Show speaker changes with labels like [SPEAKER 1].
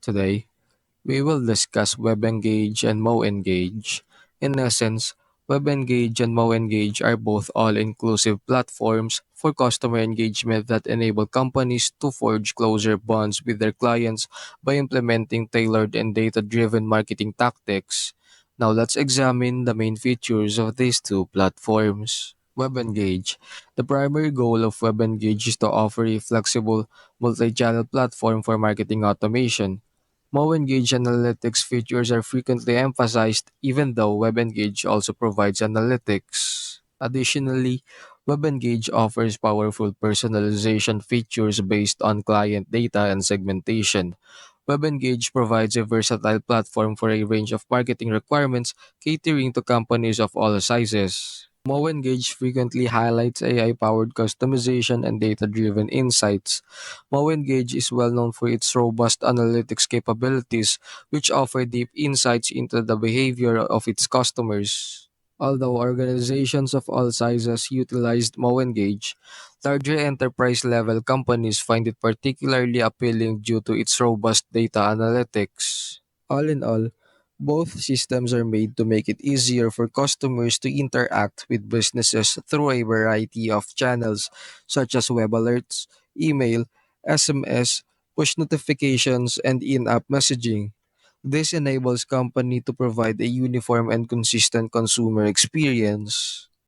[SPEAKER 1] Today, we will discuss WebEngage and MoEngage. In essence, WebEngage and MoEngage are both all-inclusive platforms for customer engagement that enable companies to forge closer bonds with their clients by implementing tailored and data-driven marketing tactics. Now let's examine the main features of these two platforms. WebEngage. The primary goal of WebEngage is to offer a flexible, multi-channel platform for marketing automation. MoEngage analytics features are frequently emphasized even though WebEngage also provides analytics. Additionally, WebEngage offers powerful personalization features based on client data and segmentation. WebEngage provides a versatile platform for a range of marketing requirements catering to companies of all sizes. MoEngage frequently highlights AI-powered customization and data-driven insights. MoEngage is well known for its robust analytics capabilities, which offer deep insights into the behavior of its customers. Although organizations of all sizes utilized MoEngage, larger enterprise-level companies find it particularly appealing due to its robust data analytics. All in all, both systems are made to make it easier for customers to interact with businesses through a variety of channels such as web alerts, email, SMS, push notifications, and in-app messaging. This enables company to provide a uniform and consistent consumer experience.